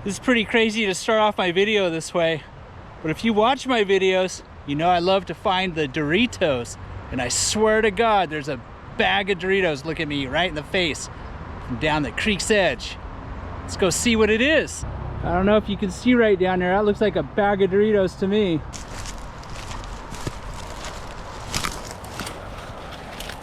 This is pretty crazy to start off my video this way, but if you watch my videos, you know I love to find the Doritos, and I swear to God, there's a bag of Doritos looking at me right in the face from down the creek's edge. Let's go see what it is. I don't know if you can see right down there. That looks like a bag of Doritos to me.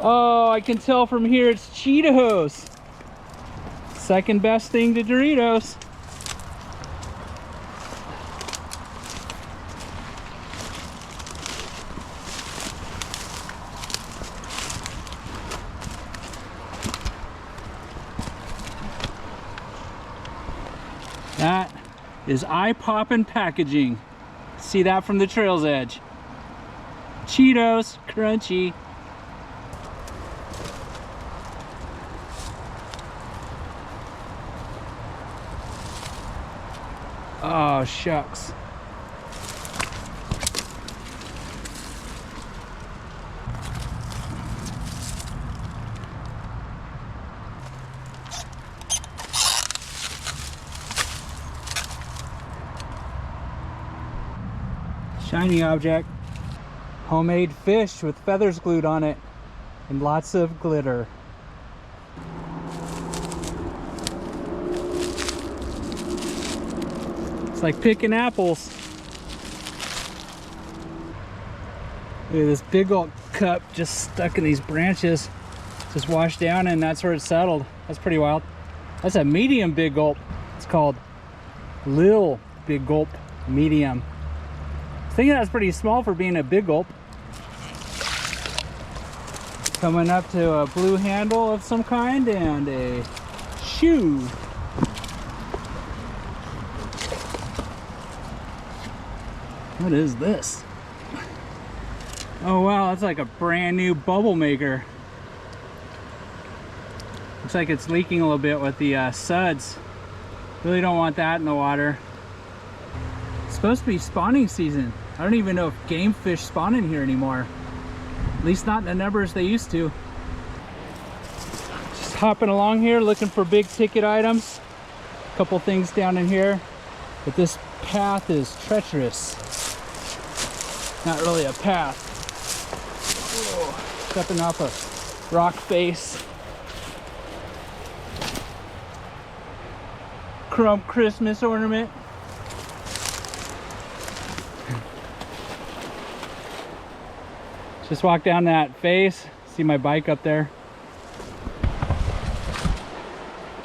Oh, I can tell from here it's Cheetos. Second best thing to Doritos. That is eye-popping packaging. See that from the trail's edge. Cheetos, crunchy. Oh, shucks. Shiny object. Homemade fish with feathers glued on it and lots of glitter. It's like picking apples. Look at this big old cup just stuck in these branches. Just washed down and that's where it settled. That's pretty wild. That's a medium big gulp. It's called Lil Big Gulp Medium. I think that's pretty small for being a big gulp. Coming up to a blue handle of some kind and a shoe. What is this? Oh wow, that's like a brand new bubble maker. Looks like it's leaking a little bit with the suds. Really don't want that in the water. It's supposed to be spawning season. I don't even know if game fish spawn in here anymore. At least not in the numbers they used to. Just hopping along here looking for big ticket items. A couple things down in here. But this path is treacherous. Not really a path. Whoa, stepping off a rock face. Crumb Christmas ornament. Just walk down that face, see my bike up there.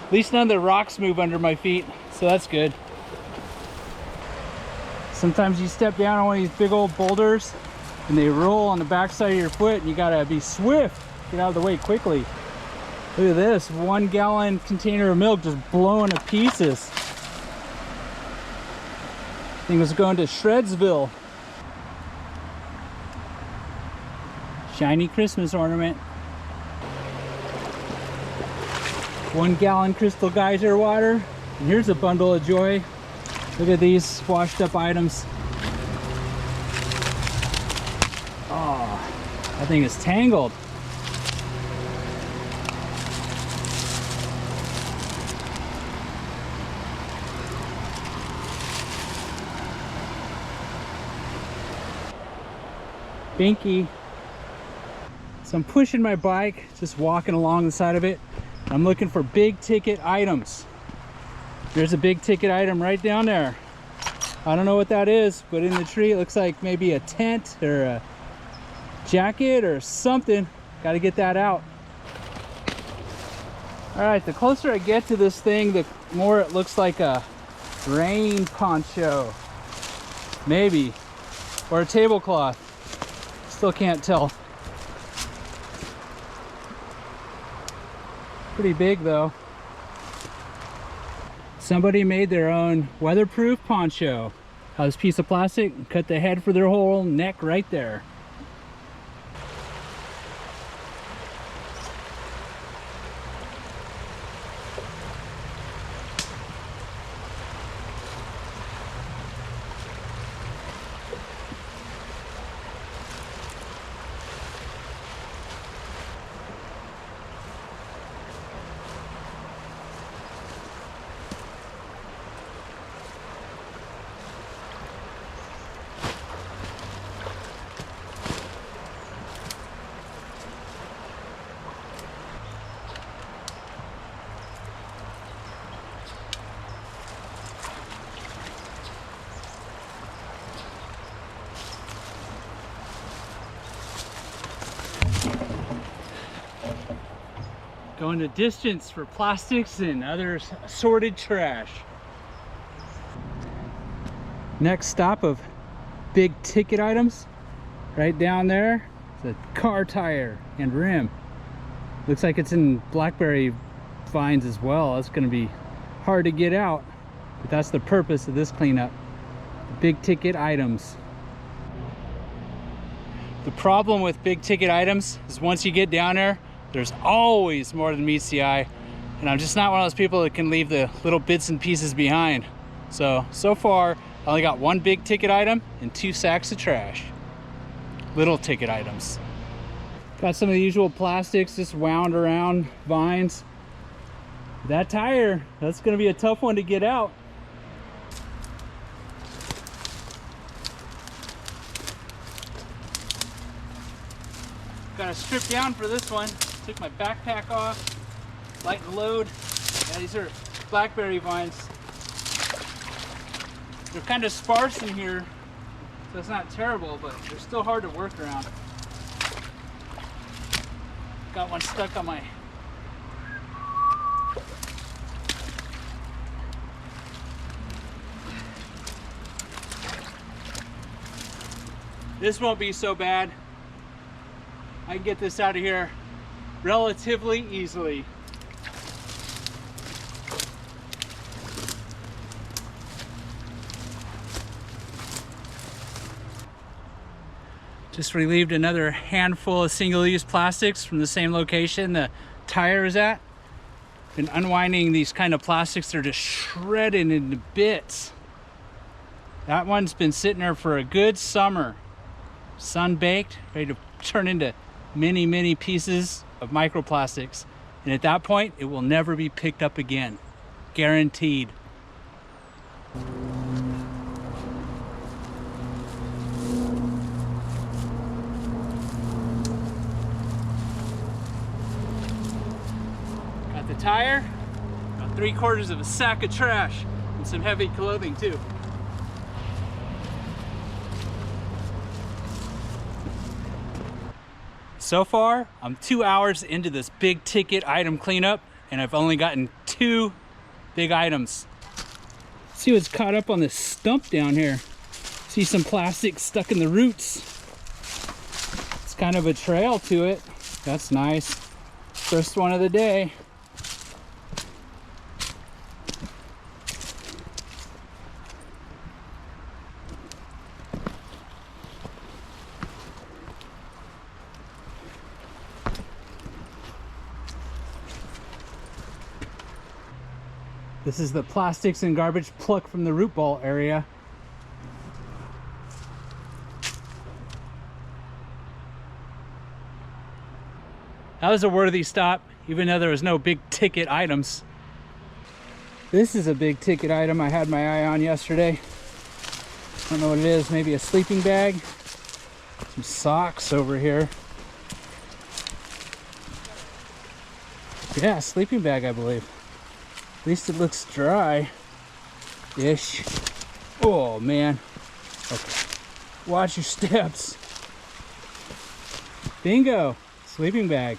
At least none of the rocks move under my feet, so that's good. Sometimes you step down on one of these big old boulders and they roll on the backside of your foot and you gotta be swift, get out of the way quickly. Look at this, 1 gallon container of milk just blowing to pieces. Thing was going to Shredsville. Shiny Christmas ornament. 1 gallon crystal geyser water. And here's a bundle of joy. Look at these washed up items. Oh, that thing is tangled. Binky. So I'm pushing my bike, just walking along the side of it. I'm looking for big ticket items. There's a big ticket item right down there. I don't know what that is, but in the tree it looks like maybe a tent or a jacket or something. Got to get that out. All right, the closer I get to this thing, the more it looks like a rain poncho. Maybe. Or a tablecloth. Still can't tell. Pretty big though. Somebody made their own weatherproof poncho. Out of this piece of plastic, cut the head for their whole neck right there. Going the distance for plastics and other assorted trash. Next stop of big ticket items, right down there, is a car tire and rim. Looks like it's in blackberry vines as well. That's going to be hard to get out, but that's the purpose of this cleanup. Big ticket items. The problem with big ticket items is once you get down there, there's always more than meets the eye, and I'm just not one of those people that can leave the little bits and pieces behind. So far I only got one big ticket item and 2 sacks of trash. Little ticket items. Got some of the usual plastics just wound around vines. That tire, that's gonna be a tough one to get out. Got to strip down for this one. Took my backpack off, lighten the load. Yeah, these are blackberry vines. They're kind of sparse in here, so it's not terrible, but they're still hard to work around. Got one stuck on my This won't be so bad. I can get this out of here relatively easily. Just relieved another handful of single-use plastics from the same location the tire is at. Been unwinding these kind of plastics, they're just shredded into bits. That one's been sitting there for a good summer. Sun-baked, ready to turn into many, many pieces of microplastics. And at that point, it will never be picked up again. Guaranteed. Got the tire, about 3/4 of a sack of trash, and some heavy clothing too. So far, I'm 2 hours into this big ticket item cleanup, and I've only gotten 2 big items. Let's see what's caught up on this stump down here. See some plastic stuck in the roots. It's kind of a trail to it. That's nice. First one of the day. This is the plastics and garbage plucked from the root ball area. That was a worthy stop, even though there was no big ticket items. This is a big ticket item I had my eye on yesterday. I don't know what it is, maybe a sleeping bag. Some socks over here. Yeah, sleeping bag, I believe. At least it looks dry-ish. Oh, man. Okay. Watch your steps. Bingo. Sleeping bag.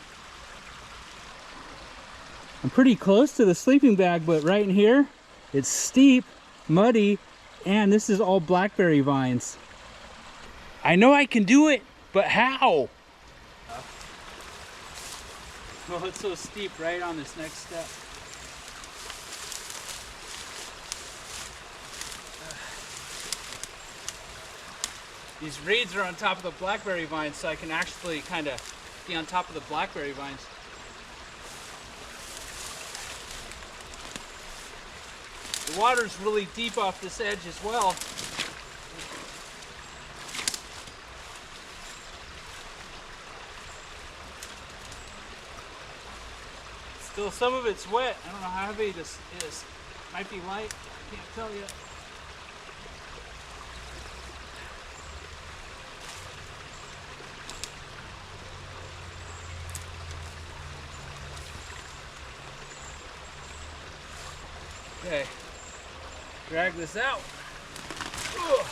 I'm pretty close to the sleeping bag, but right in here, it's steep, muddy, and this is all blackberry vines. I know I can do it, but how? Well, it's so steep right on this next step. These reeds are on top of the blackberry vines, so I can actually kind of be on top of the blackberry vines. The water's really deep off this edge as well. Still, some of it's wet. I don't know how heavy this is. Might be light, I can't tell you. Okay, drag this out. Ugh.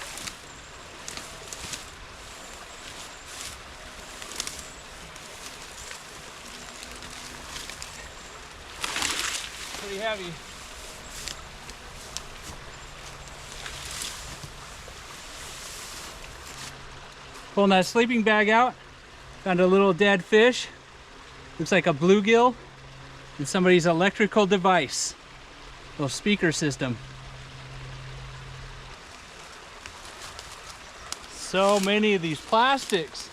pretty heavy. Pulling that sleeping bag out, found a little dead fish. Looks like a bluegill and somebody's electrical device. Little speaker system. So many of these plastics.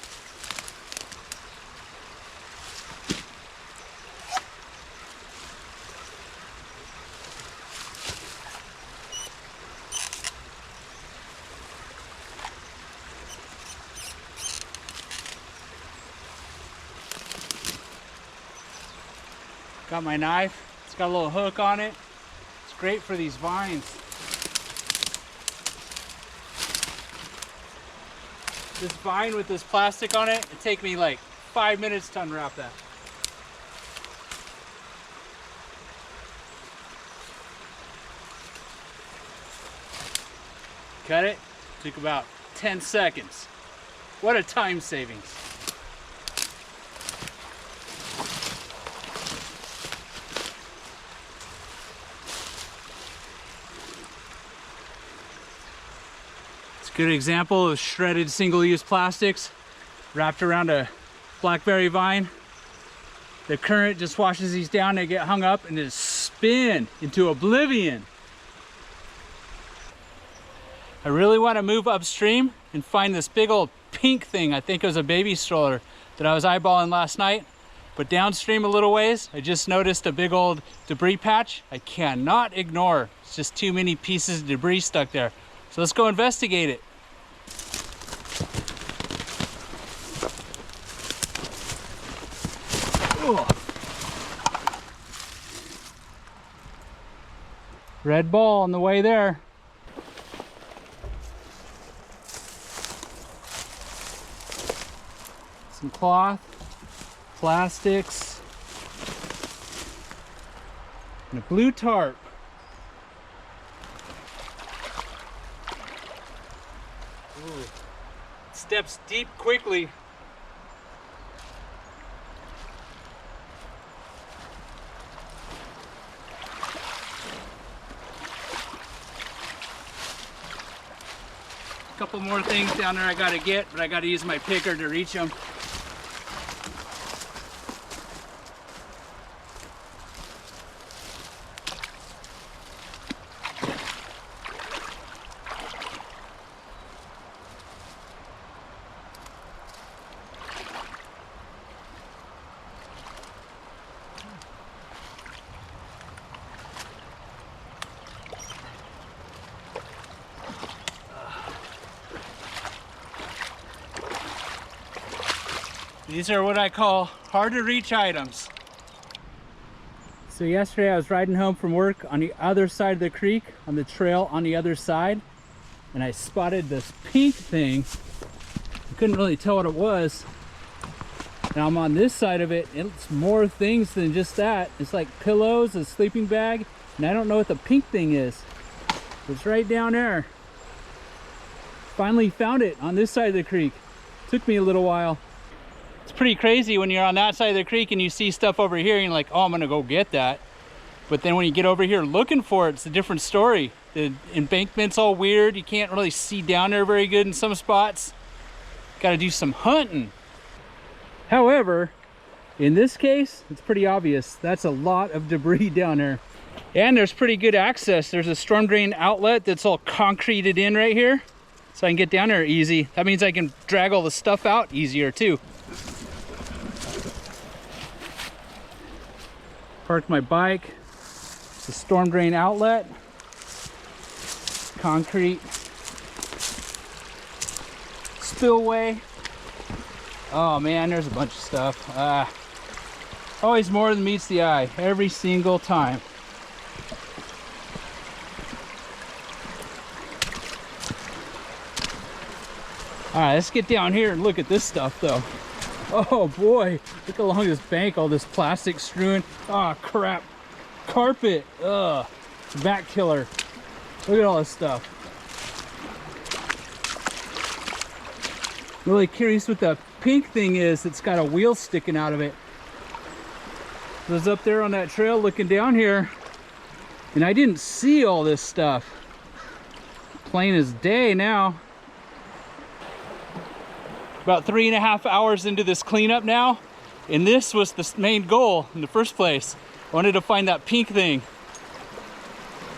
Got my knife. It's got a little hook on it. It's great for these vines. This vine with this plastic on it, it'd take me like 5 minutes to unwrap that. Cut it. Took about 10 seconds. What a time savings. Good example of shredded single-use plastics wrapped around a blackberry vine. The current just washes these down, they get hung up and just spin into oblivion. I really want to move upstream and find this big old pink thing. I think it was a baby stroller that I was eyeballing last night. But downstream a little ways, I just noticed a big old debris patch I cannot ignore. It's just too many pieces of debris stuck there. So let's go investigate it. Ugh. Red ball on the way there. Some cloth, plastics, and a blue tarp. Ooh. Steps deep quickly. A couple more things down there I gotta get, but I gotta use my picker to reach them. These are what I call hard to reach items. So yesterday I was riding home from work on the other side of the creek, on the trail on the other side, and I spotted this pink thing. I couldn't really tell what it was. Now I'm on this side of it, it's more things than just that. It's like pillows, a sleeping bag, and I don't know what the pink thing is. It's right down there. Finally found it on this side of the creek. Took me a little while. It's pretty crazy when you're on that side of the creek and you see stuff over here and you're like, oh, I'm gonna go get that. But then when you get over here looking for it, it's a different story. The embankment's all weird. You can't really see down there very good in some spots. Gotta do some hunting. However, in this case, it's pretty obvious. That's a lot of debris down there. And there's pretty good access. There's a storm drain outlet that's all concreted in right here. So I can get down there easy. That means I can drag all the stuff out easier too. Parked my bike. It's a storm drain outlet. Concrete. Spillway. Oh man, there's a bunch of stuff. Always more than meets the eye, every single time. All right, let's get down here and look at this stuff though. Oh boy, look along this bank, all this plastic strewn. Oh crap, carpet, ugh, bat killer. Look at all this stuff. Really curious what the pink thing is. It's got a wheel sticking out of it. I was up there on that trail looking down here. And I didn't see all this stuff. Plain as day now. About 3.5 hours into this cleanup now, and this was the main goal in the first place. I wanted to find that pink thing.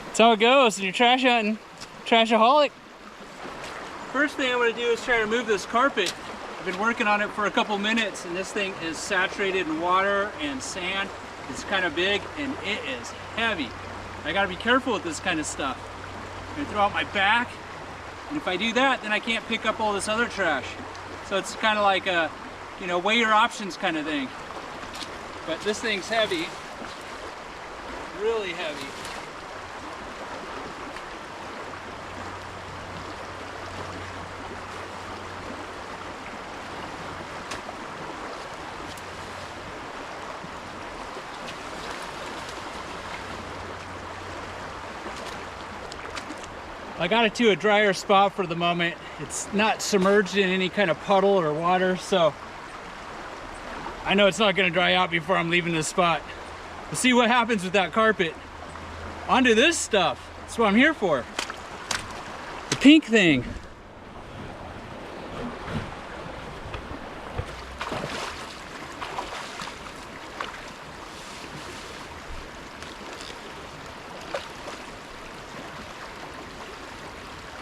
That's how it goes when you're trash hunting. Trashaholic. First thing I'm going to do is try to remove this carpet. I've been working on it for a couple minutes, and this thing is saturated in water and sand. It's kind of big and it is heavy. I got to be careful with this kind of stuff. I'm going to throw out my back, and if I do that, then I can't pick up all this other trash. So it's kind of like a, you know, weigh your options kind of thing. But this thing's heavy, really heavy. I got it to a drier spot for the moment. It's not submerged in any kind of puddle or water, so I know it's not going to dry out before I'm leaving this spot. We'll see what happens with that carpet. Onto this stuff. That's what I'm here for. The pink thing.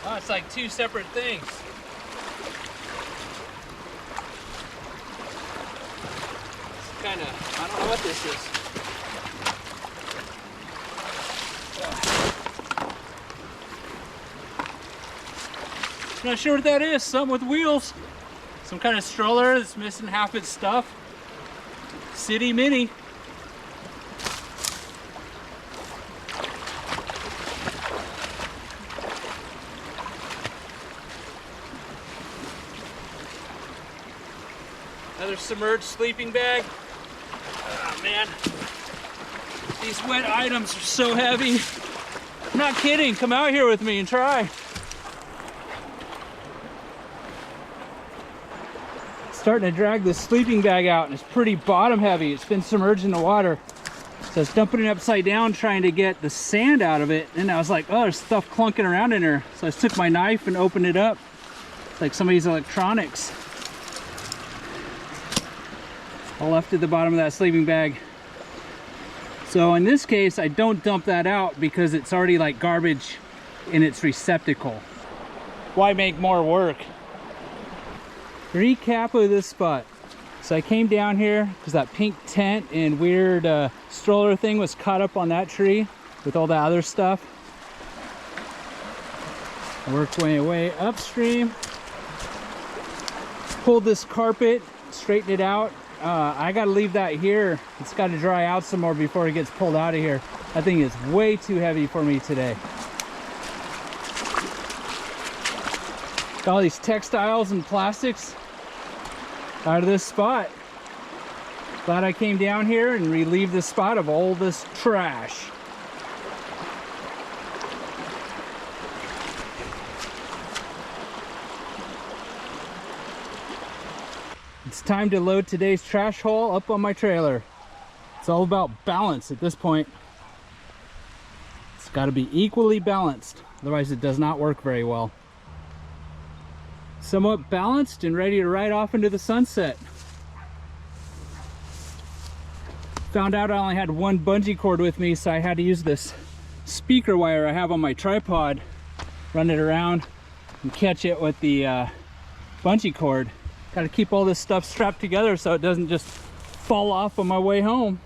Oh, it's like two separate things. It's kind of, I don't know what this is. Not sure what that is. Something with wheels. Some kind of stroller that's missing half its stuff. City Mini. Another submerged sleeping bag. Oh man, these wet items are so heavy. I'm not kidding, come out here with me and try. Starting to drag this sleeping bag out, and it's pretty bottom heavy. It's been submerged in the water. So I was dumping it upside down trying to get the sand out of it, and I was like, oh, there's stuff clunking around in there. So I took my knife and opened it up. It's like somebody's electronics. All left at the bottom of that sleeping bag. So in this case, I don't dump that out because it's already like garbage in its receptacle. Why make more work? Recap of this spot. So I came down here because that pink tent and weird stroller thing was caught up on that tree with all that other stuff. I worked my way upstream, pulled this carpet, straightened it out. I gotta leave that here. It's got to dry out some more before it gets pulled out of here. That thing is way too heavy for me today. Got all these textiles and plastics out of this spot. Glad I came down here and relieved this spot of all this trash. It's time to load today's trash haul up on my trailer. It's all about balance at this point. It's got to be equally balanced, otherwise it does not work very well. Somewhat balanced and ready to ride off into the sunset. Found out I only had one bungee cord with me, so I had to use this speaker wire I have on my tripod, run it around and catch it with the bungee cord. Got to keep all this stuff strapped together so it doesn't just fall off on my way home.